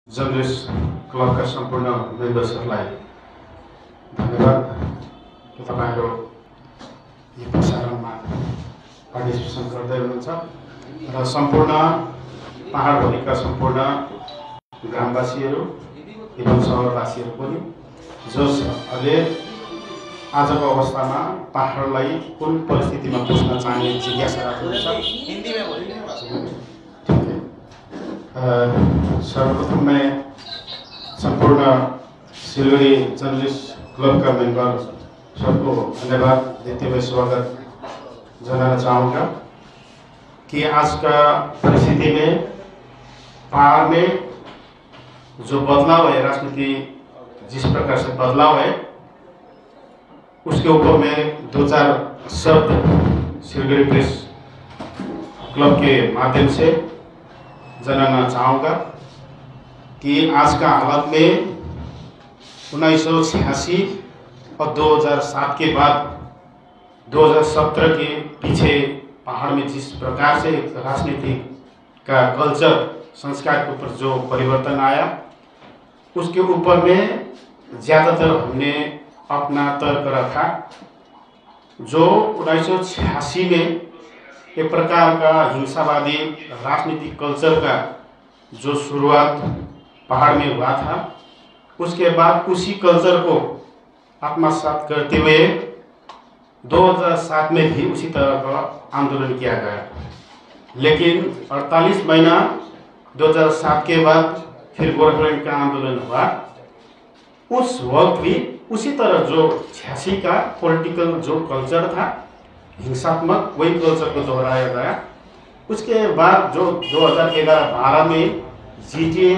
Journalist क्लबका सम्पूर्ण मेम्बर्सहरूलाई धन्यवाद कि तपाईँहरू यो प्रसारणमा पार्टिसिपेसन गर्दै हुनुहुन्छ र सम्पूर्ण पहाडभरिका सम्पूर्ण ग्रामवासीहरू एवं सहरवासीहरू पनि जसले आजको अवस्थामा पहाडलाई कुन परिस्थितिमा पुग्न चाहने जिज्ञासा राख्नुहुन्छ। सर्वप्रथम मैं संपूर्ण सिलगढ़ी जर्नलिस्ट क्लब का मेंबर सबको धन्यवाद देते हुए स्वागत जनाना चाहूँगा कि आज का परिस्थिति में पहाड़ में जो बदलाव है, राजनीति जिस प्रकार से बदलाव है, उसके ऊपर मैं दो चार शब्द सिलगढ़ी प्रेस क्लब के माध्यम से जनाना चाहूँगा कि आज का हालत में 1986 और 2007 के बाद 2017 के पीछे पहाड़ में जिस प्रकार से राजनीति का कल्चर संस्कार के ऊपर जो परिवर्तन आया, उसके ऊपर में ज़्यादातर हमने अपना तर्क रखा। जो 1986 में एक प्रकार का हिंसावादी राजनीतिक कल्चर का जो शुरुआत पहाड़ में हुआ था, उसके बाद उसी कल्चर को आत्मसात करते हुए 2007 में भी उसी तरह का आंदोलन किया गया। लेकिन 48 महीना 2007 के बाद फिर गोरखलैंड का आंदोलन हुआ। उस वक्त भी उसी तरह जो 86 का पॉलिटिकल जो कल्चर था हिंसात्मक, वही कल्चर को दोहराया गया। उसके बाद जो 2011-12 में जीटीए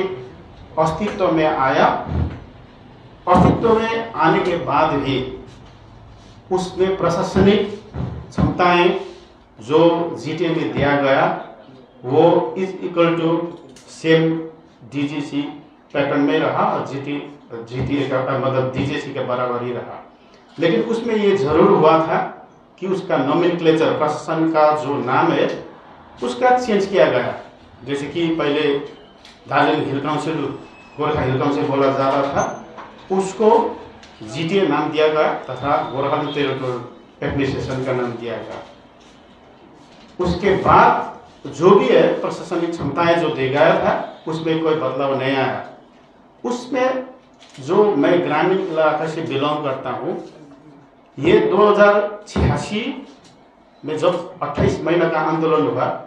अस्तित्व में आया, अस्तित्व में आने के बाद भी उसमें प्रशासनिक क्षमताएं जो जीटीए में दिया गया वो is equal to same DGC pattern में रहा और जीटीए का मतलब डीजीसी के बराबर ही रहा। लेकिन उसमें ये जरूर हुआ था कि उसका नोमेनक्लेचर, प्रशासन का जो नाम है उसका चेंज किया गया। जैसे कि पहले दार्जिलिङ हिल काउंसिल, गोरखा हिल काउंसिल बोला जा रहा था, उसको जीटीए नाम दिया गया तथा गोरखा टेरिटोरियल एडमिनिस्ट्रेशन का नाम दिया गया। उसके बाद जो भी है प्रशासनिक क्षमताएं जो दे गया था उसमें कोई बदलाव नहीं आया। उसमें जो मैं ग्रामीण इलाका से बिलोंग करता हूँ, ये 2086 में जब 28 महीना का आंदोलन हुआ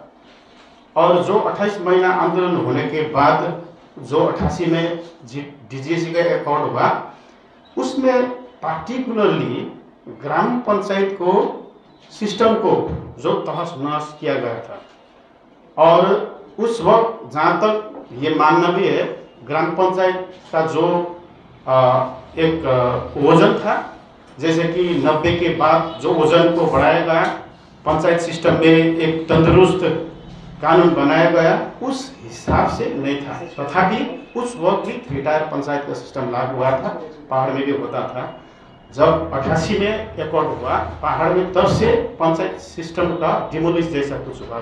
और जो 28 महीना आंदोलन होने के बाद जो 88 में डीजीसी का एकॉर्ड हुआ, उसमें पार्टिकुलरली ग्राम पंचायत को सिस्टम को जो तहस नहस किया गया था। और उस वक्त जहाँ तक ये मानना भी है, ग्राम पंचायत का जो एक वजन था, जैसे कि 90 के बाद जो वजन को बढ़ाया गया, पंचायत सिस्टम में एक तंदुरुस्त कानून बनाया गया, उस हिसाब से नहीं था। तथापि उस वक्त भी 3 टायर पंचायत का सिस्टम लागू हुआ था, पहाड़ में भी होता था। जब 88 में एकॉर्ड हुआ पहाड़ में, तब से पंचायत सिस्टम का डिमोलिश जैसा कुछ हुआ।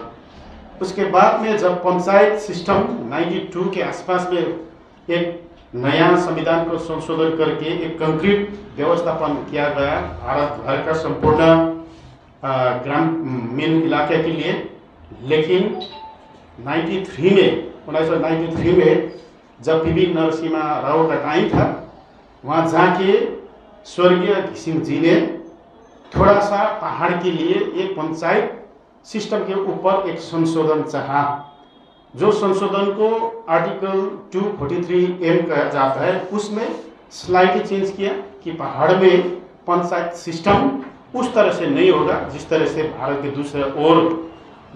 उसके बाद में जब पंचायत सिस्टम 92 के आसपास में एक नया संविधान को संशोधन करके एक कंक्रीट व्यवस्थापन किया गया भारत भर का संपूर्ण ग्रामीण इलाके के लिए। लेकिन 1993 में जब पीवी नरसिम्हा राव का टाइम था, वहाँ जाके स्वर्गीय घिसिङ जी ने थोड़ा सा पहाड़ के लिए एक पंचायत सिस्टम के ऊपर एक संशोधन चाहा, जो संशोधन को आर्टिकल 243M कहा जाता है। उसमें स्लाइडली चेंज किया कि पहाड़ में पंचायत सिस्टम उस तरह से नहीं होगा जिस तरह से भारत के दूसरे और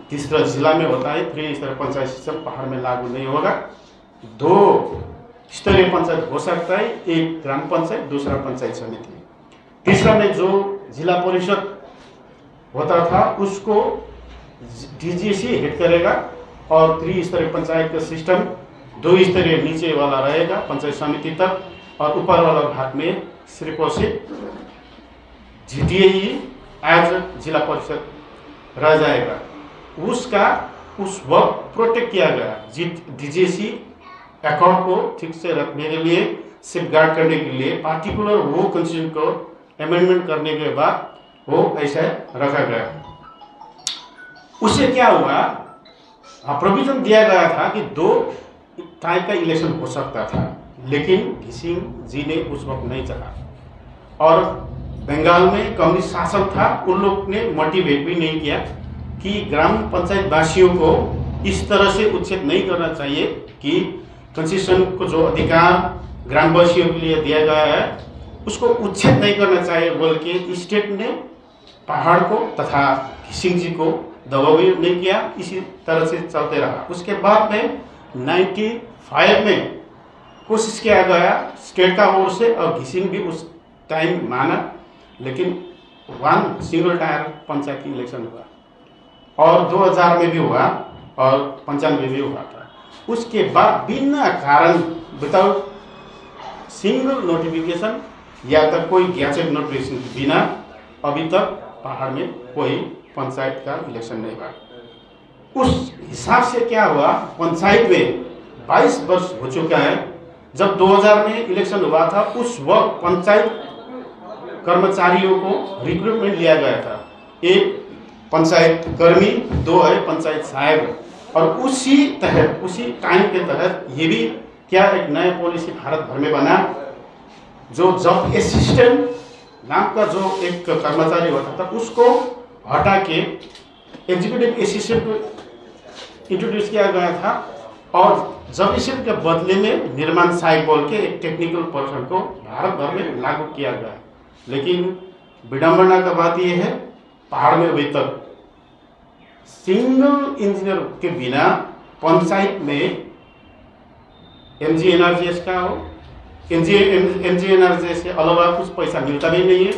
तीसरा जिला में होता है। 3 स्तरीय पंचायत सिस्टम पहाड़ में लागू नहीं होगा। 2 स्तरीय पंचायत हो सकता है, एक ग्राम पंचायत, दूसरा पंचायत समिति। तीसरा में जो जिला परिषद होता था उसको डीजीसी हेड करेगा और 3 स्तरीय पंचायत का सिस्टम 2 स्तरीय नीचे वाला रहेगा पंचायत समिति तक, और ऊपर वाला भाग में सिर्फ और सिर्फ जीटीए ही एज जिला परिषद रह जाएगा। उसका उस वक्त प्रोटेक्ट किया गया डीजीसी अकाउंट को ठीक से रखने के लिए, सेफ गार्ड करने के लिए पार्टिकुलर वो कॉन्स्टिट्यूशन को अमेंडमेंट करने के बाद वो ऐसा रखा गया। उससे क्या हुआ, प्रोविजन दिया गया था कि 2 टाइप का इलेक्शन हो सकता था, लेकिन घिसिंग जी ने उस वक्त नहीं चाहा। और बंगाल में कम्युनिस्ट शासन था, उन लोग ने मोटिवेट भी नहीं किया कि ग्राम पंचायत वासियों को इस तरह से उच्छेद नहीं करना चाहिए कि कॉन्स्टिट्यूशन को जो अधिकार ग्रामवासियों के लिए दिया गया है उसको उच्छेद नहीं करना चाहिए बोल के स्टेट ने पहाड़ को तथा घिसिंग जी को दबाव भी नहीं किया। इसी तरह से चलते रहा। उसके बाद में 95 में कोशिश किया गया स्टेट का ओर से, और घिसिंग भी उस टाइम माना, लेकिन 1 सिंगल टायर पंचायत इलेक्शन हुआ और 2000 में भी हुआ और 95 में भी हुआ था। उसके बाद बिना कारण, विदाउट सिंगल नोटिफिकेशन या तक कोई गैजेट नोटिफिकेशन के बिना अभी तक पहाड़ में कोई पंचायत का इलेक्शन नहीं हुआ। उस हिसाब से क्या हुआ, पंचायत में 22 वर्ष हो चुका है। जब 2000 में इलेक्शन हुआ था उस वक्त पंचायत कर्मचारियों को रिक्रूटमेंट लिया गया था। 1 पंचायत कर्मी, 2 है पंचायत सहायक। और उसी तहत, उसी टाइम के तहत ये भी क्या एक नया पॉलिसी भारत भर में बना, जो जॉब असिस्टेंट नाम का जो एक कर्मचारी होता था उसको हटा के एग्जीक्यूटिव असिस्टेंट को इंट्रोड्यूस किया गया था, और जॉब असिस्टेंट के बदले में निर्माण सहायक बोल के एक टेक्निकल पर्सन को भारत भर में लागू किया गया। लेकिन विडंबना का बात यह है, पहाड़ में अभी तक सिंगल इंजीनियर के बिना पंचायत में MGNRGS का हो, MGNRGS के अलावा कुछ पैसा मिलता भी नहीं है।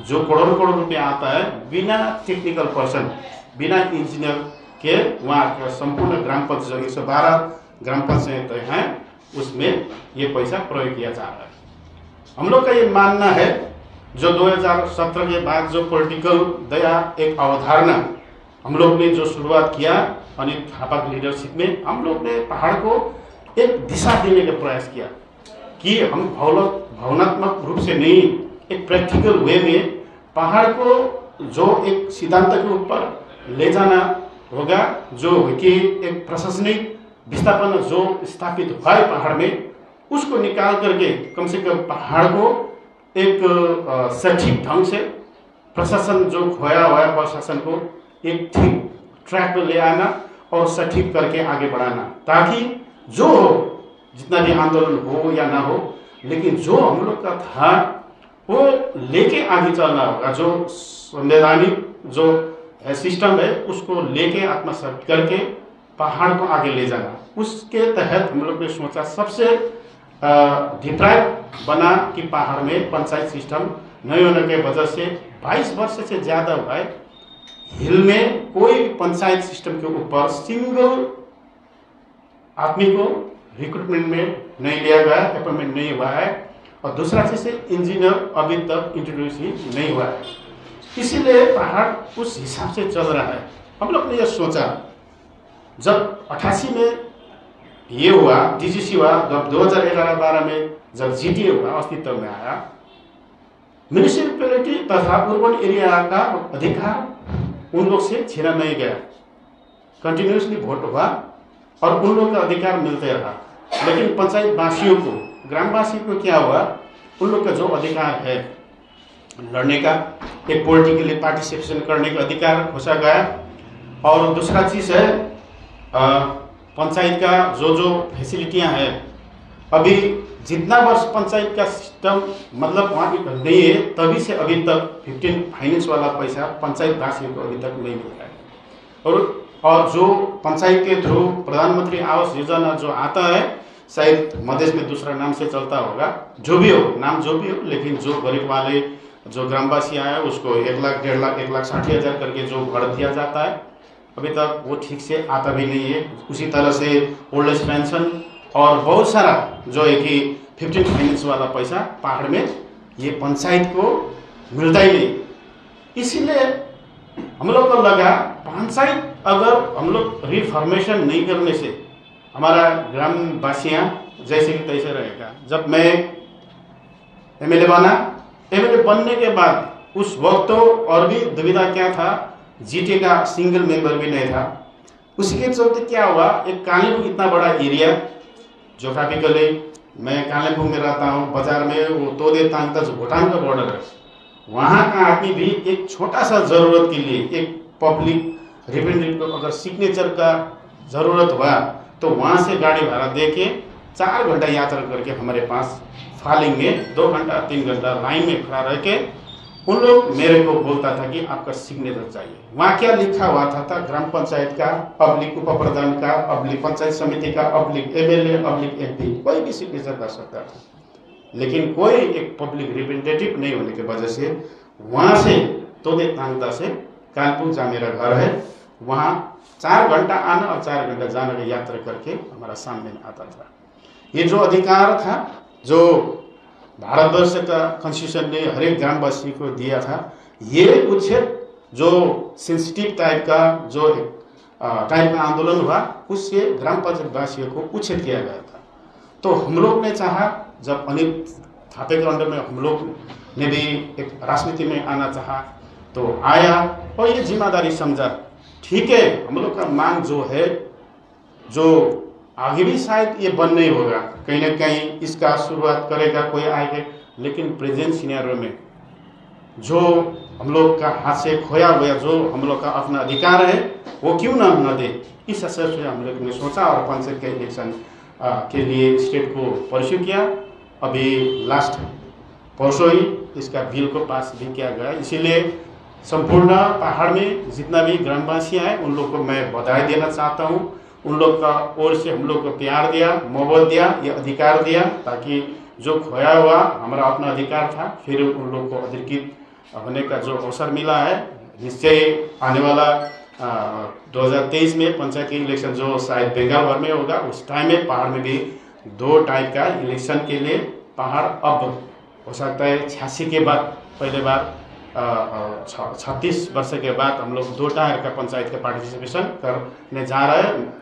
जो करोड़ रुपया आता है बिना टेक्निकल पर्सन, बिना इंजीनियर के वहाँ का संपूर्ण ग्राम पंचायत 112 ग्राम पंचायत हैं उसमें ये पैसा प्रयोग किया जा रहा है। हम लोग का ये मानना है, जो 2017 के बाद जो पॉलिटिकल दया एक अवधारणा हम लोग ने जो शुरुआत किया अनिल थापा की लीडरशिप में, हम लोग ने पहाड़ को एक दिशा देने का प्रयास किया कि हम भावनात्मक रूप से नहीं, एक प्रैक्टिकल वे में पहाड़ को जो एक सिद्धांत के ऊपर ले जाना होगा, जो कि एक प्रशासनिक विस्थापन जो स्थापित हुआ है पहाड़ में, उसको निकाल करके कम से कम पहाड़ को एक सटीक ढंग से प्रशासन जो खोया हुआ है प्रशासन को एक ठीक ट्रैक पर ले आना और सटीक करके आगे बढ़ाना, ताकि जो हो, जितना भी आंदोलन हो या ना हो, लेकिन जो हम लोग का था वो लेके आगे चलना होगा। जो संवैधानिक जो सिस्टम है उसको लेके आत्मसात करके पहाड़ को आगे ले जाना। उसके तहत हम लोग ने सोचा सबसे डिप्राइव बना कि पहाड़ में पंचायत सिस्टम नहीं होने के वजह से 22 वर्ष से ज़्यादा हुआ है, हिल में कोई पंचायत सिस्टम के ऊपर सिंगल आदमी को रिक्रूटमेंट में नहीं लिया गया, अपॉइंटमेंट नहीं हुआ है, और दूसरा चीज से इंजीनियर अभी तक इंट्रोड्यूस ही नहीं हुआ है। इसीलिए पहाड़ उस हिसाब से चल रहा है। हम लोग ने यह सोचा, जब 88 में ये हुआ, DGC हुआ, जब 2011-12 में जब GTA हुआ, अस्तित्व में आया, म्यूनिसिपैलिटी तथा अर्बन एरिया का अधिकार उन लोग से छीना नहीं गया, कंटिन्यूसली वोट हुआ और उन लोग का अधिकार मिलते रहा। लेकिन पंचायत वासियों को, ग्रामवासी को क्या हुआ, उन लोग का जो अधिकार है लड़ने का, एक पॉलिटिकली पार्टिसिपेशन करने का अधिकार खोसा गया। और दूसरा चीज़ है पंचायत का जो फैसिलिटियां हैं, अभी जितना वर्ष पंचायत का सिस्टम मतलब वहाँ भी नहीं है, तभी से अभी तक 15 फाइनेंस वाला पैसा पंचायत वासियों को अभी तक नहीं मिल रहा है। और जो पंचायत के थ्रू प्रधानमंत्री आवास योजना जो आता है, शायद मध्य में दूसरा नाम से चलता होगा, जो भी हो नाम जो भी हो, लेकिन जो गरीब वाले जो ग्रामवासी आए उसको 1 लाख 1.5 लाख 1,60,000 करके जो घर दिया जाता है, अभी तक वो ठीक से आता भी नहीं है। उसी तरह से ओल्ड एज पेंशन और बहुत सारा जो है कि 15 फाइनेंस वाला पैसा पहाड़ में ये पंचायत को मिलता ही नहीं। इसीलिए हम लोग को लगा पंचायत अगर हम लोग रिफॉर्मेशन नहीं करने से हमारा ग्रामवासियाँ जैसे कि तैसे रहेगा। जब मैं एमएलए बना, एमएलए बनने के बाद उस वक्त तो और भी दुविधा क्या था, जीटे का सिंगल मेंबर भी नहीं था। उसी के चलते क्या हुआ, एक कालीपुर इतना बड़ा एरिया, जोग्राफिकली मैं कालीपुर में रहता हूँ, बाजार में वो तोदे तांग तक भूटान का बॉर्डर है, वहाँ का आदमी भी एक छोटा सा जरूरत के लिए एक पब्लिक रिप्रेजेंटेटिव को अगर सिग्नेचर का जरूरत हुआ तो वहाँ से गाड़ी भाड़ा दे के 4 घंटा यात्रा करके हमारे पास फालेंगे, 2 घंटा 3 घंटा लाइन में खड़ा रह के उन लोग मेरे को बोलता था कि आपका सिग्नेचर चाहिए। वहाँ क्या लिखा हुआ था ग्राम पंचायत का, पब्लिक उप प्रधान का, पब्लिक पंचायत समिति का, पब्लिक एमएलए, पब्लिक एमपी, कोई भी सिग्नेचर कर सकता था। लेकिन कोई एक पब्लिक रिप्रेजेंटेटिव नहीं होने की वजह से वहाँ से तोदे तांगता से कानपुर जहाँ मेरा घर है, वहाँ 4 घंटा आना और 4 घंटा जाने की यात्रा करके हमारा सामने में आता था। ये जो अधिकार था जो भारतवर्ष का कॉन्स्टिट्यूशन ने हर एक ग्रामवासी को दिया था, ये कुछ जो सेंसिटिव टाइप का जो टाइप का आंदोलन हुआ, उससे ग्राम पंचायत वासियों को उच्छेद किया गया था। तो हम लोग ने चाहा, जब अनिल थापे के अंडर में हम लोग ने भी एक राजनीति में आना चाहा तो आया और ये जिम्मेदारी समझा। ठीक है, हम लोग का मांग जो है, जो आगे भी शायद ये बंद नहीं होगा, कहीं ना कहीं इसका शुरुआत करेगा कोई आएगा, लेकिन प्रेजेंट सिनेरियो में जो हम लोग का हाथ से खोया हुआ जो हम लोग का अपना अधिकार है वो क्यों ना न दे, इस असर से हम लोग ने सोचा और पंचायत के इलेक्शन के लिए स्टेट को परस्यू किया। अभी लास्ट परसों ही इसका बिल को पास भी किया गया। इसीलिए संपूर्ण पहाड़ में जितना भी ग्रामवासी हैं उन लोग को मैं बधाई देना चाहता हूँ। उन लोग का ओर से हम लोग को प्यार दिया, मोहब्बत दिया, ये अधिकार दिया, ताकि जो खोया हुआ हमारा अपना अधिकार था फिर उन लोग को अधिकृत होने का जो अवसर मिला है। निश्चय आने वाला 2023 में पंचायत के इलेक्शन जो शायद बंगाल भर में होगा, उस टाइम में पहाड़ में भी 2 टाइप का इलेक्शन के लिए पहाड़ अब हो सकता है 86 के बाद पहले बार 36 वर्ष के बाद हम लोग 2 टायर का पंचायत का पार्टिसिपेशन करने जा रहे हैं।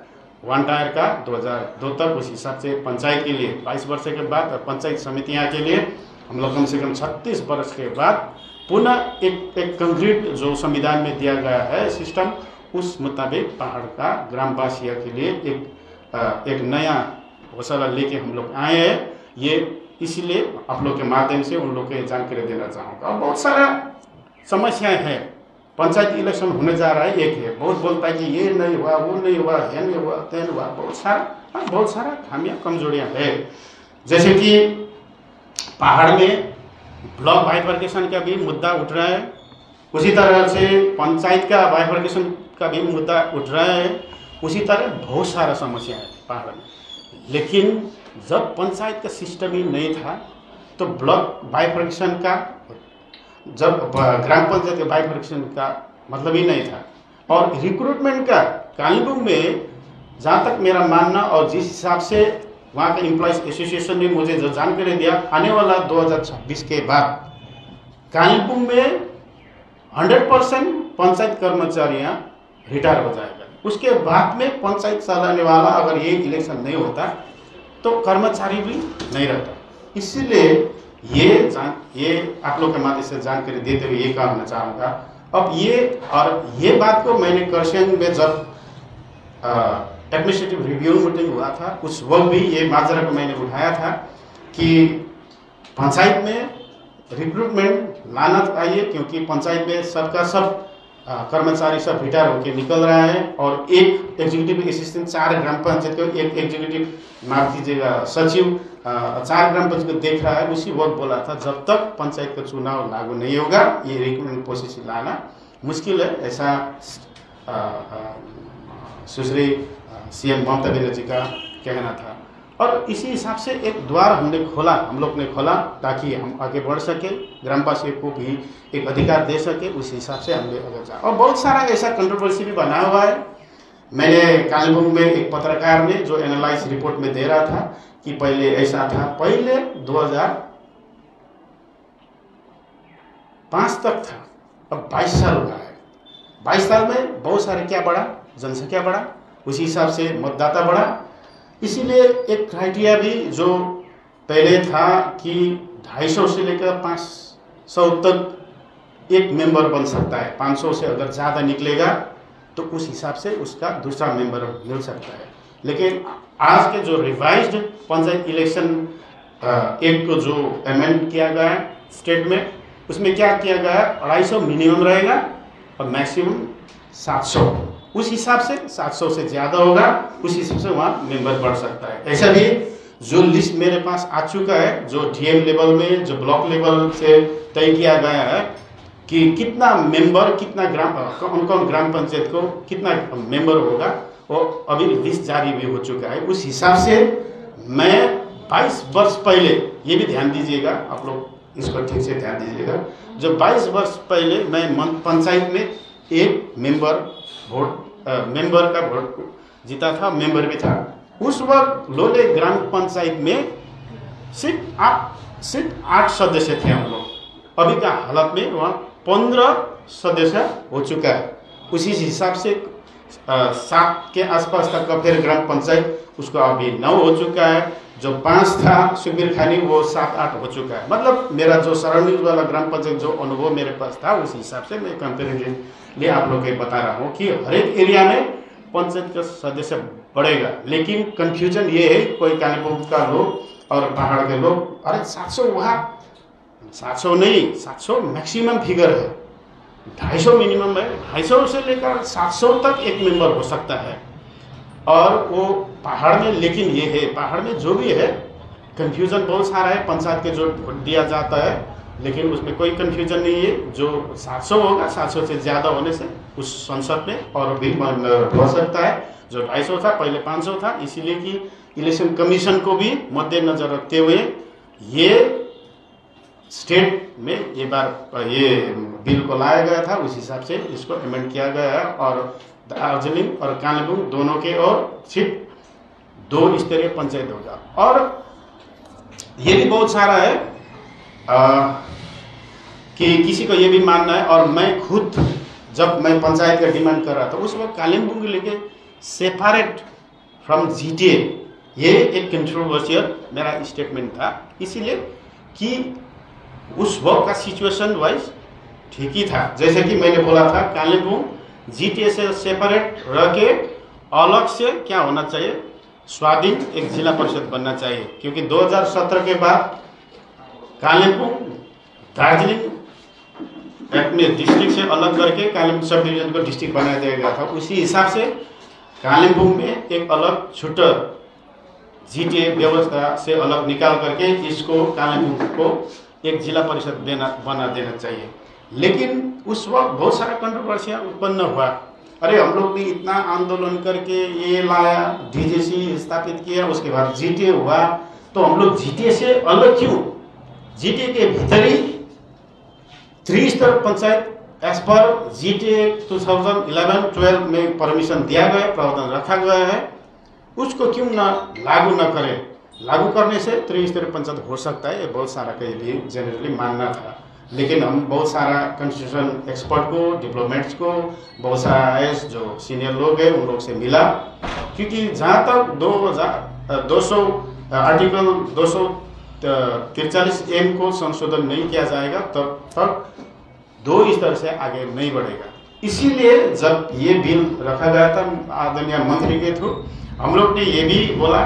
1 टायर का 2002 तक, उस हिसाब से पंचायत के लिए 22 वर्ष के बाद और पंचायत समितियाँ के लिए हम लोग कम से कम 36 वर्ष के बाद पुनः एक कंक्रीट जो संविधान में दिया गया है सिस्टम, उस मुताबिक पहाड़ का ग्रामवासियों के लिए एक नया हौसला लेके हम लोग आए हैं। ये इसीलिए आप लोग के माध्यम से उन लोग को जानकारी देना चाहूँगा। और बहुत सारा समस्याएं हैं, पंचायत इलेक्शन होने जा रहा है, एक है बहुत बोलता है कि ये नहीं हुआ, वो नहीं हुआ, है नहीं हुआ, तय हुआ, बहुत सारा खामियां कमजोरियां है। जैसे कि पहाड़ में ब्लॉक बाइफर्केशन का भी मुद्दा उठ रहा है, उसी तरह से पंचायत का बाइफर्केशन का भी मुद्दा उठ रहा है, उसी तरह बहुत सारा समस्या है पहाड़ में। लेकिन जब पंचायत का सिस्टम ही नहीं था तो ब्लॉक बाइफर्केशन का, जब ग्राम पंचायत के बाइफर्केशन का मतलब ही नहीं था। और रिक्रूटमेंट का कानपुर में जहाँ तक मेरा मानना और जिस हिसाब से वहाँ के एम्प्लॉइज एसोसिएशन ने मुझे जो जानकारी दिया, आने वाला 2026 के बाद कानपुर में 100% पंचायत कर्मचारियाँ रिटायर हो जाएगा। उसके बाद में पंचायत चलाने वाला अगर ये इलेक्शन नहीं होता तो कर्मचारी भी नहीं रहता। इसीलिए ये आप लोग के माध्यम से जानकारी देते हुए ये कहना चाहूँगा। अब ये बात को मैंने करसियंग में जब एडमिनिस्ट्रेटिव रिव्यू मीटिंग हुआ था, उस वक्त भी ये माजरा को मैंने उठाया था कि पंचायत में रिक्रूटमेंट लाना चाहिए, क्योंकि पंचायत में सबका सब कर्मचारी सब रिटायर होकर निकल रहा है और एक एग्जीक्यूटिव असिस्टेंट 4 ग्राम पंचायत को, एक एग्जीक्यूटिव माफ कीजिएगा सचिव 4 ग्राम पंचायत को देख रहा है। उसी वक्त बोला था जब तक पंचायत का चुनाव लागू नहीं होगा ये रिक्रूटमेंट प्रोसेस लाना मुश्किल है, ऐसा सुश्री सीएम ममता बनर्जी का कहना था। और इसी हिसाब से एक द्वार हम लोग ने खोला ताकि हम आगे बढ़ सके, ग्रामवासियों को भी एक अधिकार दे सके, उस हिसाब से हमने आगे जा। और बहुत सारा ऐसा कंट्रोवर्सी भी बना हुआ है। मैंने कानपुर में एक पत्रकार ने जो एनालाइज रिपोर्ट में दे रहा था कि पहले ऐसा था, पहले 2005 तक था, अब 22 साल हुआ है। 22 साल में बहुत सारे क्या बढ़ा, जनसंख्या बढ़ा, उसी हिसाब से मतदाता बढ़ा, इसीलिए एक क्राइटेरिया भी जो पहले था कि 250 से लेकर 500 तक एक मेंबर बन सकता है, 500 से अगर ज़्यादा निकलेगा तो उस हिसाब से उसका दूसरा मेंबर मिल सकता है। लेकिन आज के जो रिवाइज्ड पंचायत इलेक्शन एक्ट को जो अमेंड किया गया है स्टेट में, उसमें क्या किया गया है, 250 मिनिमम रहेगा और मैक्सिमम 700। उस हिसाब से 700 से ज़्यादा होगा, उस हिसाब से वहाँ मेंबर बढ़ सकता है। ऐसा भी जो लिस्ट मेरे पास आ चुका है, जो डीएम लेवल में, जो ब्लॉक लेवल से तय किया गया है कि कितना मेंबर, कितना कौन कौन ग्राम पंचायत को कितना मेंबर होगा, वो अभी लिस्ट जारी भी हो चुका है। उस हिसाब से मैं 22 वर्ष पहले, ये भी ध्यान दीजिएगा आप लोग, इसको ठीक से ध्यान दीजिएगा, जो 22 वर्ष पहले मैं पंचायत में एक मेंबर का वोट जीता था, मेंबर भी था। उस वक्त लोले ग्राम पंचायत में सिर्फ 8 सदस्य थे हम लोग। अभी का हालत में वहाँ 15 सदस्य हो चुका है। उसी हिसाब से 7 के आसपास तक का फिर ग्राम पंचायत उसका अभी 9 हो चुका है। जो 5 था सुबीर खानी, वो 7-8 हो चुका है। मतलब मेरा जो सराउंडिंग वाला ग्राम पंचायत जो अनुभव मेरे पास था, उस हिसाब से मैं कंपेरिजनली आप लोग को बता रहा हूँ कि हर एक एरिया में पंचायत का सदस्य बढ़ेगा। लेकिन कंफ्यूजन ये है, कोई कालीपुर का लोग और पहाड़ के लोग, अरे 700 वहाँ, 700 नहीं, 700 मैक्सिमम फिगर है, 250 मिनिमम है, 250 से लेकर 700 तक एक मेंबर हो सकता है। और वो पहाड़ में, लेकिन ये है पहाड़ में जो भी है कंफ्यूजन बहुत सारा है। पंचायत के जो वोट दिया जाता है, लेकिन उसमें कोई कंफ्यूजन नहीं है। जो 700 होगा, 700 से ज़्यादा होने से उस संसद में और भी हो सकता है। जो 250 था पहले 500 था, इसीलिए कि इलेक्शन कमीशन को भी मद्देनजर रखते हुए ये स्टेट में ये बार ये बिल को लाया गया था। उस हिसाब से इसको अमेंड किया गया है और दार्जिलिंग और कालीपुर दोनों के और सिर्फ 2 स्तरीय पंचायत होगा। और ये भी बहुत सारा है कि किसी को ये भी मानना है, और मैं खुद जब मैं पंचायत का डिमांड कर रहा था उस वक्त कालीपुर को लेके सेपरेट फ्रॉम जीटीए, ये एक कंट्रोवर्शियल मेरा स्टेटमेंट था। इसीलिए कि उस वक्त का सिचुएशन वाइज ठीक ही था। जैसे कि मैंने बोला था, कालीपुर जीटीए से सेपरेट रह के अलग से क्या होना चाहिए, स्वाधीन एक जिला परिषद बनना चाहिए। क्योंकि 2017 के बाद कालीपुर दार्जिलिंग एक्ट में डिस्ट्रिक्ट से अलग करके कालीपुर सब डिवीजन को डिस्ट्रिक्ट बना दिया गया था। उसी हिसाब से कालीपुर में एक अलग छुट्टा जीटीए व्यवस्था से अलग निकाल करके इसको कालीपुर को एक जिला परिषद बना देना चाहिए। लेकिन उस वक्त बहुत सारा कंट्रोवर्सियाँ उत्पन्न हुआ। अरे हम लोग भी इतना आंदोलन करके ये लाया, डीजीसी स्थापित किया, उसके बाद जीटीए हुआ, तो हम लोग जीटीए से अलग क्यों? जीटीए के भीतर ही 3 स्तर पंचायत एज पर जीटीए 2011-12 में परमिशन दिया गया, प्रावधान रखा गया है, उसको क्यों ना लागू न करें? लागू करने से 3 स्तरीय पंचायत हो सकता है, ये बहुत सारा का ये भी जनरली मानना था। लेकिन हम बहुत सारा कॉन्स्टिट्यूशन एक्सपर्ट को, डिप्लोमेट्स को, बहुत सारा आईएएस जो सीनियर लोग हैं उन लोग से मिला, क्योंकि जहाँ तक 200 आर्टिकल 243 को संशोधन नहीं किया जाएगा तब तक 2 स्तर से आगे नहीं बढ़ेगा। इसीलिए जब ये बिल रखा गया था आदरणीय मंत्री के थ्रू, हम लोग ने ये भी बोला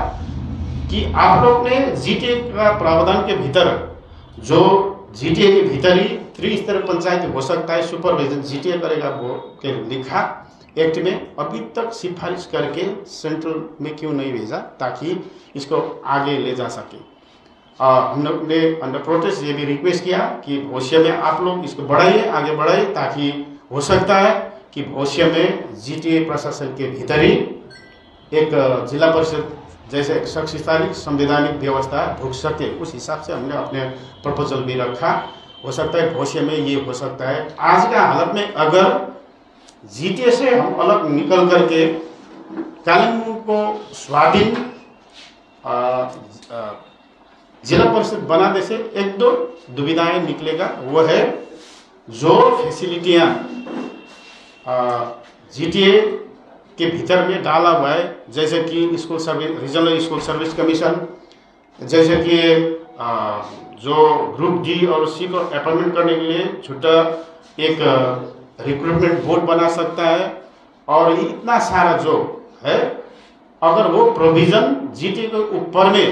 कि आप लोग ने जीटीए का प्रावधान के भीतर, जो जीटीए के भीतर ही 3 स्तर पंचायत हो सकता है, सुपरविजन जीटीए करेगा वो के लिखा एक्ट में, अभी तक सिफारिश करके सेंट्रल में क्यों नहीं भेजा ताकि इसको आगे ले जा सके। हम लोग ने अंडर प्रोटेस्ट ये भी रिक्वेस्ट किया कि भविष्य में आप लोग इसको बढ़ाइए, आगे बढ़ाइए, ताकि हो सकता है कि भविष्य में जीटीए प्रशासन के भीतर ही एक जिला परिषद जैसे एक शक्तिशाली संवैधानिक व्यवस्था ढुक सके। उस हिसाब से हमने अपने प्रपोजल भी रखा। हो सकता है भविष्य में ये हो सकता है। आज का हालत में अगर जीटीए से हम अलग निकल करके कालीपुर को स्वाधीन जिला परिषद बनाने से 1-2 दुविधाएं निकलेगा। वो है जो फैसिलिटियाँ जीटीए के भीतर में डाला हुआ है, जैसे कि school service, regional school service commission, जैसे कि जो ग्रुप डी और सी को अपॉइंटमेंट करने के लिए छुट्टा एक रिक्रूटमेंट बोर्ड बना सकता है। और इतना सारा जो है, अगर वो प्रोविजन जीटीए के ऊपर में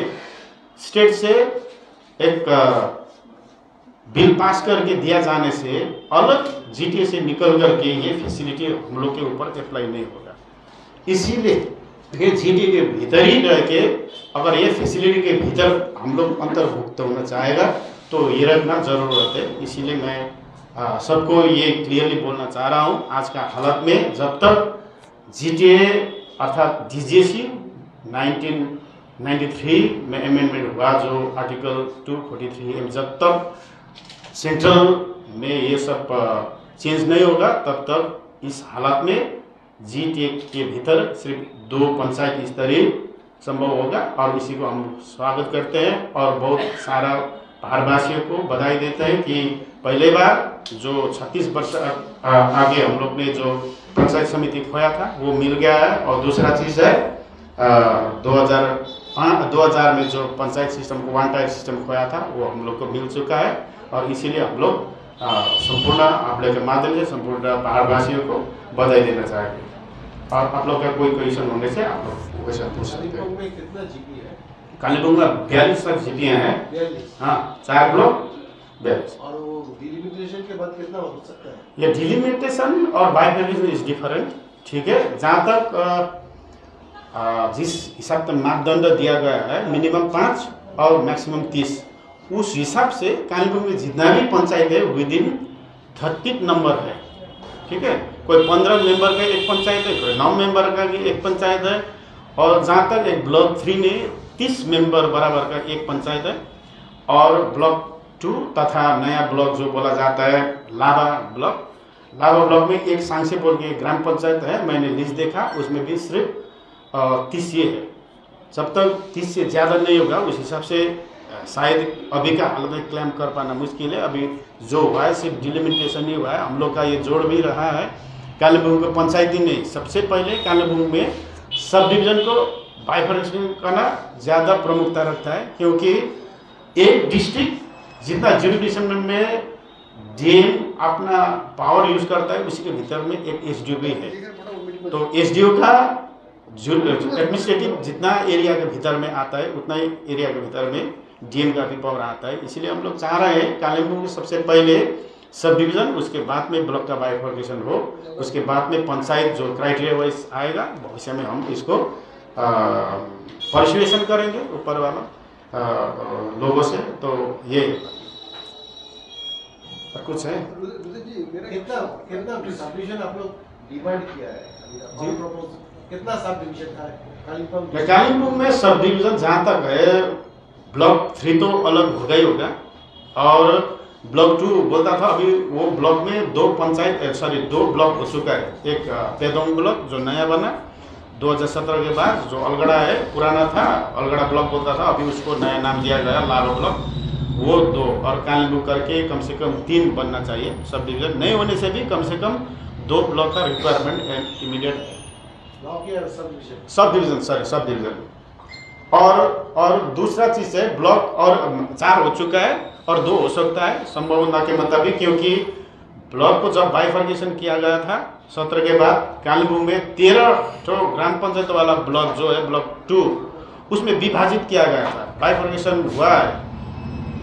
स्टेट से एक बिल पास करके दिया जाने से अलग जीटीए से निकल करके ये फैसिलिटी हम लोग के ऊपर अप्लाई नहीं होगा। इसीलिए ये जीटीए के भीतर ही रह के अगर ये फैसिलिटी के भीतर हम लोग अंतर्भुक्त होना चाहेगा तो ये रखना जरूरत है। इसीलिए मैं सबको ये क्लियरली बोलना चाह रहा हूँ, आज का हालत में जब तक जीटीए अर्थात डीजीएसी 1993 में अमेंडमेंट हुआ, जो आर्टिकल 243 जब तक सेंट्रल में ये सब चेंज नहीं होगा तब तक इस हालत में जीटीए के भीतर सिर्फ 2 पंचायत स्तरीय संभव होगा। और इसी को हम स्वागत करते हैं और बहुत सारा पहाड़वासियों को बधाई देते हैं कि पहले बार जो 36 वर्ष आगे हम लोग ने जो पंचायत समिति खोया था वो मिल गया है। और दूसरा चीज़ है 2000 में जो पंचायत सिस्टम को वन टाइप सिस्टम खोया था वो हम लोग को मिल चुका है। और इसीलिए हम लोग संपूर्ण आप लोग के माध्यम से संपूर्ण पहाड़वासियों को बधाई देना चाहेंगे। और आप लोग का कोई क्वेश्चन होने से आप लोग वैसा पूछ सकते हैं। कितना जीपी है? कालीबंगा 42 तक जीपीएं हैं। हाँ, 4 ब्लॉक 42। और वो डिलिमिटेशन के बाद कितना हो सकता है? ये डिलिमिटेशन और बाइफर्केशन इज डिफरेंट, ठीक है। जहाँ तक जिस हिसाब से मापदंड दिया गया है मिनिमम 5 और मैक्सिमम 30, उस हिसाब से कालीबंग में जितना भी पंचायत है विदिन 30 नंबर है, ठीक है। कोई 15 मेंबर का एक पंचायत है, कोई 9 मेंबर का एक पंचायत है। और जहाँ तक एक ब्लॉक 3 में 30 मेंबर बराबर का एक पंचायत है। और ब्लॉक 2 तथा नया ब्लॉक जो बोला जाता है लाभा ब्लॉक में एक सांसेपुर की ग्राम पंचायत है, मैंने लिस्ट देखा, उसमें भी सिर्फ 30 ये है। जब तक 30 से ज़्यादा नहीं होगा उस हिसाब से शायद अभी का हाल में क्लेम कर पाना मुश्किल है। अभी जो हुआ है सिर्फ डिलिमिटेशन ही हुआ है। हम लोग का ये जोड़ भी रहा है कालीबंग को पंचायती में सबसे पहले कालीबंग में सब डिवीजन को बाइफर्केशन करना ज़्यादा प्रमुखता रखता है, क्योंकि एक डिस्ट्रिक्ट जितना जुरिडिक्शन में डीएम अपना पावर यूज करता है उसी के भीतर में एक एसडीओ भी है। तो एसडीओ का एडमिनिस्ट्रेटिव जितना एरिया के भीतर में आता है उतना ही एरिया के भीतर में डीएम का भी पावर आता है। इसलिए हम लोग चाह रहे हैं कालीबंग में सबसे पहले सब डिवीजन, उसके बाद में ब्लॉक का बाइफर्केशन हो, उसके बाद में पंचायत जो क्राइटेरिया वाइज आएगा भविष्य में हम इसको परसुएशन करेंगे ऊपर वाला लोगों से। तो ये कुछ है कितना सबडिविजन आप लोग डिमांड किया है? कितना सब डिवीजन का है कालीबंग में? सब डिवीजन जहाँ तक है ब्लॉक 3 तो अलग हो गई होगा और ब्लॉक 2 बोलता था, अभी वो ब्लॉक में 2 ब्लॉक हो चुका है। एक पेदोंग ब्लॉक जो नया बना 2017 के बाद, जो अलगड़ा है पुराना था अलगड़ा ब्लॉक बोलता था, अभी उसको नया नाम दिया गया लालो ब्लॉक, वो 2। और कालीबंग करके कम से कम 3 बनना चाहिए। सब डिवीजन नहीं होने से भी कम से कम 2 ब्लॉक का रिक्वायरमेंट है इमीडिएट। Sub division. और दूसरा चीज़ है ब्लॉक और 4 हो चुका है और 2 हो सकता है संभावना के मुताबिक, क्योंकि ब्लॉक को जब बाइफर्केशन किया गया था 17 के बाद कालीबंग में 13 तो ग्राम पंचायत वाला ब्लॉक जो है ब्लॉक 2 उसमें विभाजित किया गया था, बाइफर्केशन हुआ है।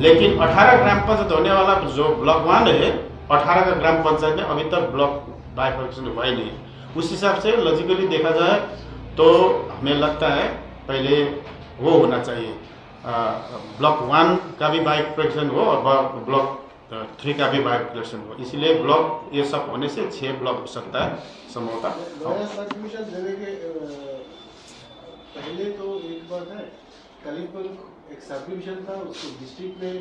लेकिन 18 ग्राम पंचायत होने वाला जो ब्लॉक 1 है 18 का ग्राम पंचायत में अभी तक ब्लॉक बाइफर्केशन हुआ ही नहीं है। उस हिसाब से लॉजिकली देखा जाए तो हमें लगता है पहले वो होना चाहिए, ब्लॉक 1 का भी बाइफर्केशन हो और ब्लॉक 3 का भी बाइफर्केशन हो। इसलिए ब्लॉक ये सब होने से 6 ब्लॉक हो सकता है संभवतः। सबडिविजन देने के पहले तो एक बात है, कालीबंग एक सबडिविजन था उसको डिस्ट्रिक्ट में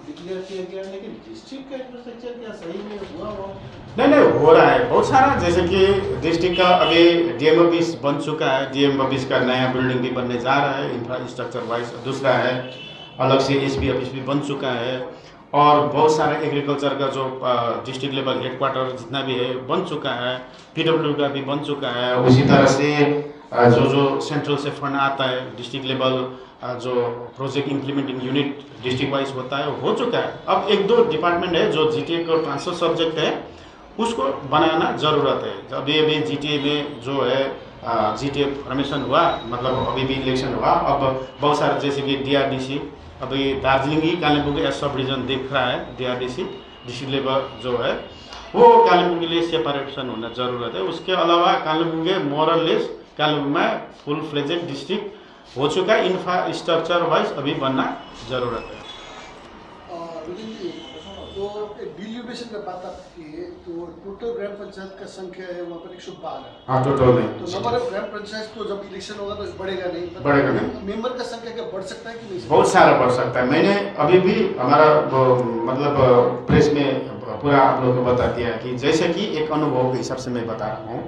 डिक्लेयर किया गया, लेकिन डिस्ट्रिक्ट का इंफ्रास्ट्रक्चर क्या सही में हुआ? नहीं हो रहा है बहुत सारा। जैसे कि डिस्ट्रिक्ट का अभी डीएम ऑफिस बन चुका है, डीएम ऑफिस का नया बिल्डिंग भी बनने जा रहा है इंफ्रास्ट्रक्चर वाइज। दूसरा है अलग से एसपी ऑफिस भी बन चुका है और बहुत सारे एग्रीकल्चर का जो डिस्ट्रिक्ट लेवल हेडक्वार्टर जितना भी है बन चुका है, PW का भी बन चुका है। उसी तरह से जो सेंट्रल से फंड आता है डिस्ट्रिक्ट लेवल, जो project implementing unit district wise होता है हो चुका है। अब एक दो डिपार्टमेंट है जो GTA का ट्रांसफर सब्जेक्ट है उसको बनाना ज़रूरत है। अभी GTA में जो है GTA फॉर्मेशन हुआ, मतलब अभी भी इलेक्शन हुआ। अब बहुत सारे जैसे कि DRDC, अभी दार्जिलिंग ही कालिम्पोंग के सब डिवीजन दिख रहा है। DRDC डिस्ट्रिक्ट लेवल जो है वो कालिम्पोंग के लिए सेपरेशन होना ज़रूरत है। उसके अलावा कालिम्पोंग के मोरलेस कालिम्पोंग में फुल फ्लेजेड डिस्ट्रिक्ट हो चुका है। इंफ्रास्ट्रक्चर वाइज अभी बनना ज़रूरत है। तो डिलिमिटेशन का बात आप किए तो टोटल ग्राम पंचायत का संख्या है वहाँ पर 112। हाँ टोटल में। तो नंबर ऑफ ग्राम पंचायत तो जब इलेक्शन होगा तो बढ़ेगा नहीं, बढ़ेगा नहीं। मेंबर का संख्या क्या बढ़ सकता है कि नहीं? बहुत सारा बढ़ सकता है। मैंने अभी भी हमारा मतलब प्रेस में पूरा आप लोगों को बता दिया कि जैसे कि एक अनुभव के हिसाब से मैं बता रहा हूँ।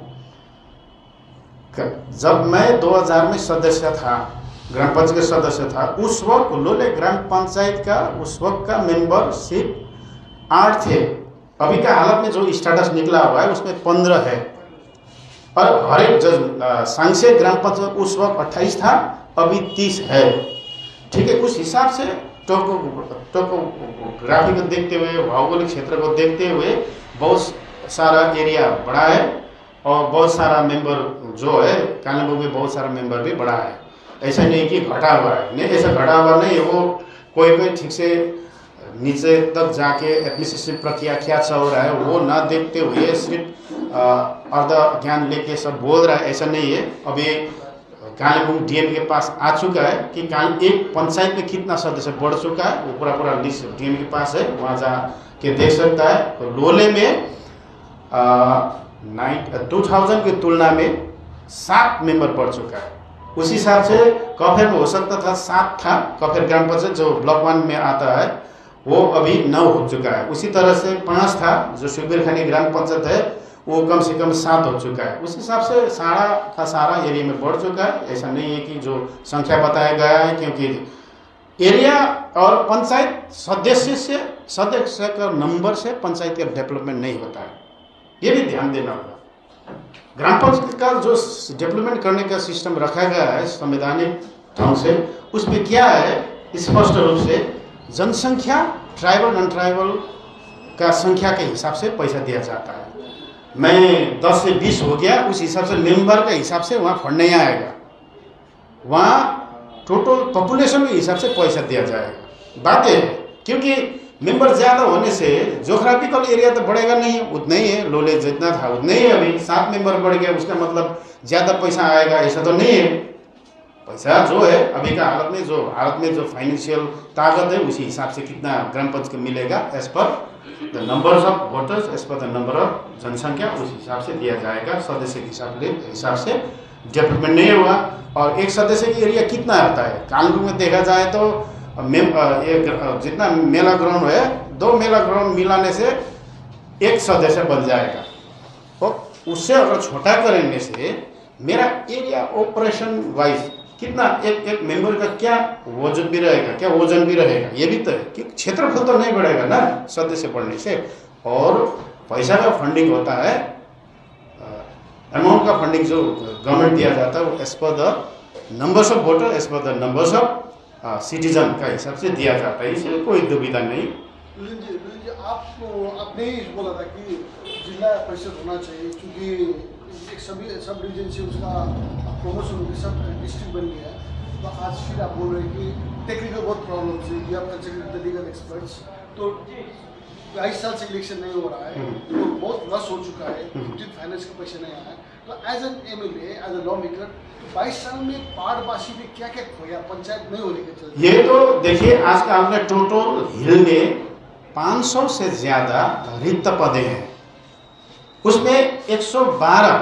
जब मैं 2000 में सदस्य था, ग्राम पंचायत का सदस्य था, उस वक्त लोले ग्राम पंचायत का उस वक्त का मेंबरशिप 8 थे। अभी का हालत में जो स्टेटस निकला हुआ है उसमें 15 है। और हर एक सांसद ग्राम पंचायत उस वक्त 28 था, अभी 30 है। ठीक है, उस हिसाब से टोपोग्राफी को देखते हुए, भौगोलिक क्षेत्र को देखते हुए बहुत सारा एरिया बड़ा है और बहुत सारा मेंबर जो है कालिम्पोंग में बहुत सारा मेंबर भी बड़ा है। ऐसा नहीं कि घटा हुआ है, नहीं ऐसा घटा हुआ नहीं है। वो कोई ठीक से नीचे तक जाके एडमिनिस्ट्रेटिव प्रक्रिया क्या चल रहा है वो ना देखते हुए सिर्फ अर्ध ज्ञान लेके सब बोल रहा है, ऐसा नहीं है। अभी कालिम्पोंग DM के पास आ चुका है कि एक पंचायत में कितना सदस्य बढ़ चुका है, वो पूरा लिस्ट DM के पास है, वहाँ जाके देख सकता है। तो लोले में 2000 की तुलना में 7 मेंबर बढ़ चुका है। उसी हिसाब से कफेर में हो सकता था 7 था, कफेर ग्राम पंचायत जो ब्लॉक 1 में आता है वो अभी 9 हो चुका है। उसी तरह से 5 था जो सुखबीरखानी ग्राम पंचायत है वो कम से कम 7 हो चुका है। उस हिसाब से सारा का सारा एरिया में बढ़ चुका है। ऐसा नहीं है कि जो संख्या बताया गया है, क्योंकि एरिया और पंचायत सदस्य का नंबर से पंचायत का डेवलपमेंट नहीं होता है, ये भी ध्यान देना होगा। ग्राम पंचायत का जो डेवलपमेंट करने का सिस्टम रखा गया है संवैधानिक ढंग से, उसमें क्या है स्पष्ट रूप से जनसंख्या, ट्राइबल नॉन ट्राइबल का संख्या के हिसाब से पैसा दिया जाता है। मैं 10 से 20 हो गया, उस हिसाब से मेंबर के हिसाब से वहाँ फंड नहीं आएगा, वहाँ टोटल पॉपुलेशन के हिसाब से पैसा दिया जाएगा। बात है क्योंकि मेंबर ज़्यादा होने से जोग्राफिकल एरिया तो बढ़ेगा नहीं, उतना ही है। लोले जितना था उतना ही है। अभी 7 मेंबर बढ़ गया, उसका मतलब ज़्यादा पैसा आएगा ऐसा तो नहीं है। पैसा जो है अभी का हालत में जो फाइनेंशियल ताकत है उसी हिसाब से कितना ग्राम पंचायत को मिलेगा as per the number of voters, as per the number of जनसंख्या, उस हिसाब से दिया जाएगा। सदस्य के हिसाब से डेवलपमेंट नहीं हुआ। और एक सदस्य की एरिया कितना आता है कालिम्पोंग में देखा जाए तो एक जितना मेला ग्राउंड है 2 मेला ग्राउंड मिलाने से एक सदस्य बन जाएगा। और उससे अगर छोटा करेंगे से मेरा एरिया ऑपरेशन वाइज कितना एक मेंबर का क्या वजन भी रहेगा, क्या वजन भी रहेगा, ये भी तो है कि क्षेत्रफल तो नहीं बढ़ेगा ना सदस्य बढ़ने से। और पैसा का फंडिंग होता है, अमाउंट का फंडिंग जो गवर्नमेंट दिया जाता है वो as per the numbers of voter, as per the numbers of citizen का हिसाब से दिया जाता है। इसलिए कोई दुविधा नहीं। आपने ही बोला था कि जिला परिषद होना चाहिए, क्योंकि एक सब डिवीजन से उसका प्रमोशन होकर सब डिस्ट्रिक्ट बन गया। तो आज फिर आप बोल रहे हैं कि टेक्निकल बहुत प्रॉब्लम है, you have consulted the legal experts. तो 22 साल से इलेक्शन नहीं हो रहा है, तो बहुत लॉस हो चुका है, फाइनेंस का पैसा नहीं आया है। तो as an MLA, as a law maker, 22 साल में पहाड़वासी ने क्या क्या खोया पंचायत नहीं होने के चलते? ये तो देखिए आज का आपने टोटल हिल में 500 से ज़्यादा रिक्त पदे हैं, उसमें 112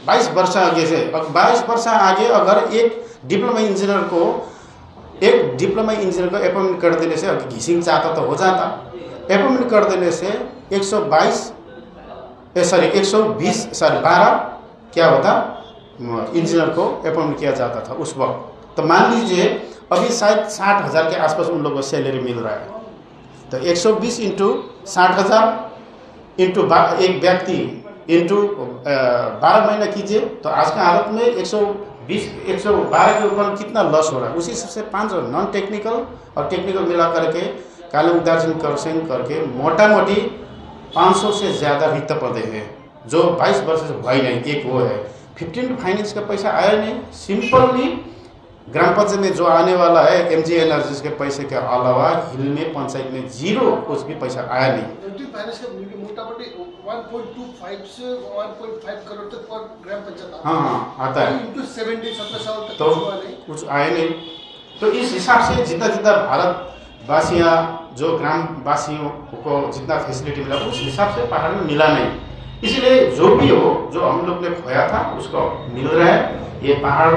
22 वर्ष आगे से 22 वर्ष आगे अगर एक डिप्लोमा इंजीनियर को अपॉइंटमेंट कर देने से, अगर घिसिंग चाहता तो हो जाता, अपॉइंटमेंट कर देने से 12 क्या होता इंजीनियर को अपॉइंट किया जाता था उस वक्त। तो मान लीजिए अभी शायद 60,000 के आसपास उन लोगों को सैलरी मिल रहा है। तो 120 इंटू 60,000 इंटू एक व्यक्ति इंटू 12 महीना कीजिए, तो आज का हालत में 120 112 के ऊपर कितना लॉस हो रहा है। उसी हिसाब से 5 नॉन टेक्निकल और टेक्निकल मिला करके कालिम्पोङ दार्जिलिङ खरसाङ करके मोटा मोटी 500 से ज़्यादा रिक्त पदे हैं जो 22 वर्ष से हुआ ही नहीं। एक वो है 15 फाइनेंस का पैसा आया नहीं, सिंपली ग्राम पंचायत में जो आने वाला है MG एनर्जीज के पैसे के अलावा हिल में पंचायत में जीरो कुछ भी पैसा आया नहीं। फाइनेंस का मोटामोटी 1.25 से 1.5 करोड़ तक पर ग्राम पंचायत हाँ आता है, इंटू 17 साल तक तो कुछ आया नहीं। तो इस हिसाब से जितना जितना भारतवासियाँ जो ग्रामवासियों को जितना फैसिलिटी मिला उस हिसाब से पहाड़ में मिला नहीं। इसलिए जो भी हो जो हम लोग ने खोया था उसको मिल रहा है। ये पहाड़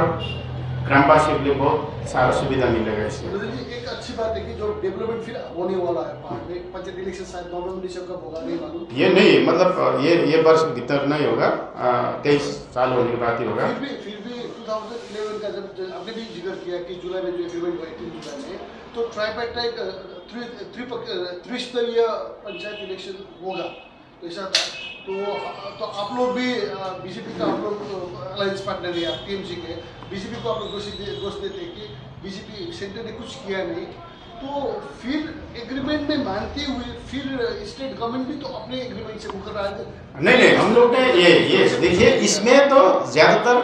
ग्रामवासियों के लिए बहुत सारा सुविधा मिलेगा इससे। एक अच्छी बात है कि जो डेवलपमेंट फिर होने वाला है पहाड़ में, पंचायत इलेक्शन शायद नवंबर दिसंबर कब होगा नहीं मालूम। ये नहीं मतलब ये वर्ष भीतर नहीं होगा, 23 साल होने के बाद ही होगा। फिर भी 2011 का जब आपने भी जिक्र किया कि जुलाई में जो एग्रीमेंट हुआ 18 जुलाई में, तो ट्राइपार्टाइट त्रिस्तरीय पंचायत इलेक्शन होगा, तो ऐसा था। तो आप लोग भी बीजेपी का आप लोग अलायंस पार्टनर है TMC के, बीजेपी को आप लोग दोष देते हैं कि बीजेपी सेंटर ने कुछ किया नहीं, तो फिर एग्रीमेंट में मानते हुए फिर स्टेट गवर्नमेंट भी तो अपने एग्रीमेंट से मुकर रहा है। नहीं हम लोग ने ये देखिए इसमें तो ज़्यादातर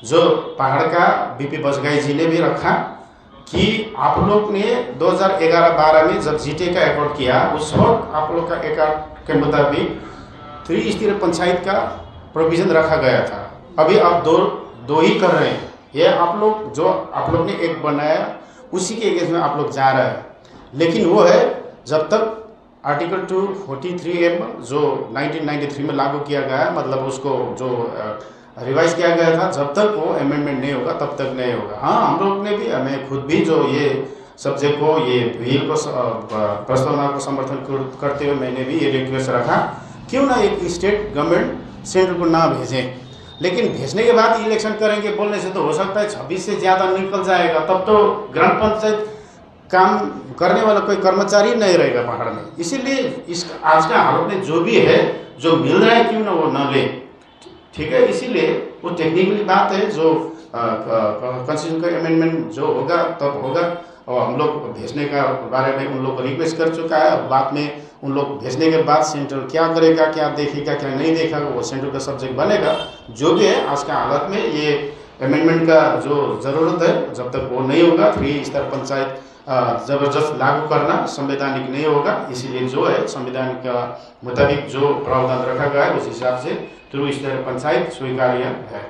जो पहाड़ का BP बसगाई जी ने भी रखा कि आप लोग ने 2011-12 में जब जीटे का एकॉर्ड किया उस वक्त आप लोग का एकॉर्ड के मुताबिक त्रिस्तरीय पंचायत का प्रोविजन रखा गया था। अभी आप दो ही कर रहे हैं। ये आप लोग जो आप लोग ने एक बनाया उसी के एगेंस्ट में आप लोग जा रहे हैं, लेकिन वो है जब तक आर्टिकल 243M जो 1993 में लागू किया गया है, मतलब उसको जो रिवाइज किया गया था, जब तक वो अमेंडमेंट नहीं होगा तब तक नहीं होगा। हाँ हम लोग ने भी हमें खुद भी जो ये सब्जेक्ट को ये बिल को प्रस्तावना को समर्थन करते हुए मैंने भी ये रिक्वेस्ट रखा क्यों ना एक स्टेट गवर्नमेंट सेंटर को ना भेजें, लेकिन भेजने के बाद इलेक्शन करेंगे बोलने से तो हो सकता है 26 से ज़्यादा निकल जाएगा, तब तो ग्राम पंचायत काम करने वाला कोई कर्मचारी नहीं रहेगा पहाड़ में। इसीलिए इस आज का हालत में जो भी है जो मिल रहा है क्यों ना वो न ले, ठीक है। इसीलिए वो टेक्निकली बात है जो कॉन्स्टिट्यूशन का अमेंडमेंट जो होगा तब होगा, और हम लोग भेजने का बारे में उन लोग को रिक्वेस्ट कर चुका है। बाद में उन लोग भेजने के बाद सेंटर क्या करेगा, क्या देखेगा, क्या नहीं देखेगा, वो सेंटर का सब्जेक्ट बनेगा। जो भी है आज का हालत में ये अमेंडमेंट का जो ज़रूरत है जब तक वो नहीं होगा 3 स्तर पंचायत ज़बरदस्त लागू करना संवैधानिक नहीं होगा। इसीलिए जो है संविधान का मुताबिक जो प्रावधान रखा गया है उस हिसाब से 3 स्तर पंचायत स्वीकार्य है।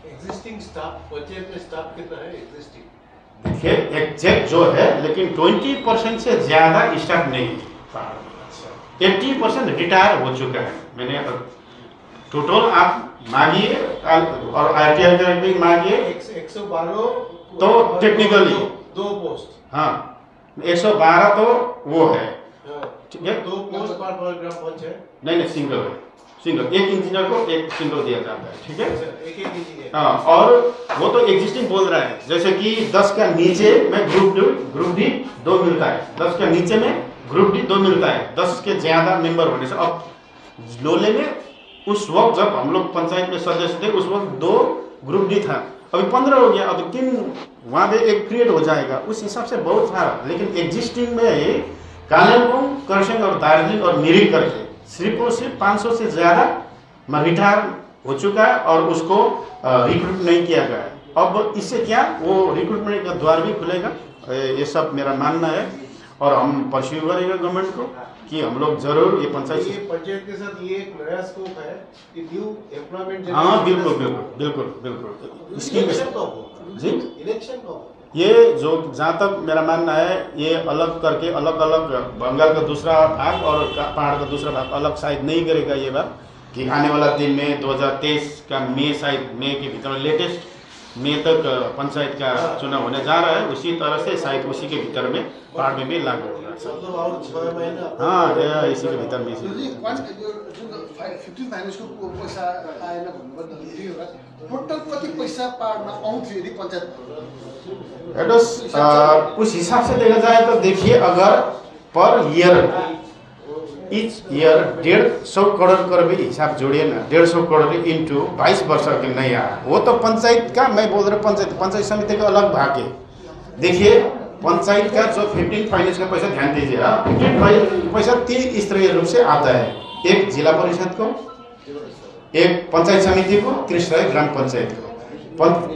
एग्जिस्टिंग स्टाफ पंचायत में स्टाफ कितना है एग्जिस्टिंग? देखिए एग्जैक्ट जो है लेकिन 20% से ज़्यादा स्टाफ नहीं है। 80% रिटायर हो चुका है। मैंने टोटल आप मांगिए और RTI का भी मांगिए 112 तो टेक्निकली 2 पोस्ट, हाँ 112 तो वो है, ठीक है। 2 पोस्ट पर ग्राम पंचायत नहीं सिंगल है, सिंगल एक इंजीनियर को एक सिंगल दिया जाता है, ठीक है। एक इंजीनियर, हाँ और वो तो एग्जिस्टिंग बोल रहा है, जैसे कि 10 का नीचे में ग्रुप डी 2 मिलता है, 10 का नीचे में ग्रुप डी 2 मिलता है, 10 के ज़्यादा मेंबर होने से। अब लोले में उस वक्त जब हम लोग पंचायत में सदस्य थे उस वक्त 2 ग्रुप डी था, अभी 15 हो गया, अब 3 वहाँ पे एक क्रिएट हो जाएगा, उस हिसाब से बहुत था। लेकिन एग्जिस्टिंग में कालिम्पोङ खरसाङ और दार्जिलिङ और मिरिक करके सिर्फ और सिर्फ 500 से ज़्यादा रिटायर हो चुका है और उसको रिक्रूट नहीं किया गया है। अब इससे क्या वो रिक्रूटमेंट का द्वार भी खुलेगा, ये सब मेरा मानना है और हम परस्यू करेंगे गवर्नमेंट को कि हम लोग जरूर ये पंचायत के साथ ये एक नया स्कोप है कि न्यू एम्प्लॉयमेंट। हाँ बिल्कुल इसकी इलेक्शन कब होगा जी, इलेक्शन कब? ये जो जहाँ तक मेरा मानना है ये अलग करके अलग अलग बंगाल का दूसरा भाग और पहाड़ का दूसरा भाग अलग शायद नहीं करेगा ये बात कि आने वाला दिन में 2023 का मई के भीतर लेटेस्ट मई तक पंचायत का चुनाव होने जा रहा है। उसी तरह से शायद उसी के भीतर में पहाड़ में भी लागू होगा। और 6 महीना हाँ इसी के भीतर में 15 फाइनेंस को पैसा आएन भन्नुभयो टोटल कति पैसा पहाडमा आउँथ्यो यदि पञ्चायत उस हिसाब से देखा जाए तो देखिए अगर per year etch year 150 crore का भी हिसाब जोड़िए ना, 150 करोड़ इंटू 22 वर्ष के नहीं आया। वो तो पंचायत का, मैं बोल रहा पंचायत समिति का अलग भाग है। देखिए पंचायत का जो 15 फाइनेंस का पैसा ध्यान दीजिए, 15 पैसा 3 स्तरीय रूप से आता है, एक जिला परिषद को, एक पंचायत समिति को, तीसरा ग्राम पंचायत को।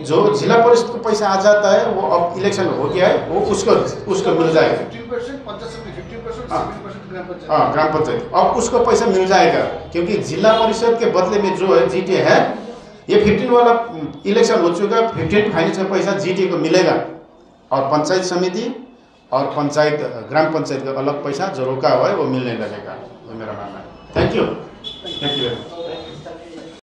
जो जिला परिषद को पैसा आ जाता है वो अब इलेक्शन हो गया है, वो उसको मिल जाएगा 15% पंचायत समिति, 15% ग्राम पंचायत, अब उसको पैसा मिल जाएगा। क्योंकि जिला परिषद के बदले में जो है जीटी है, ये 15 वाला इलेक्शन हो चुका, 15 फाइनेंस का पैसा जीटी को मिलेगा और पंचायत समिति और पंचायत ग्राम पंचायत का अलग पैसा जो रोका हुआ है वो मिलने लगेगा। वो मेरा मानना है। Thank you.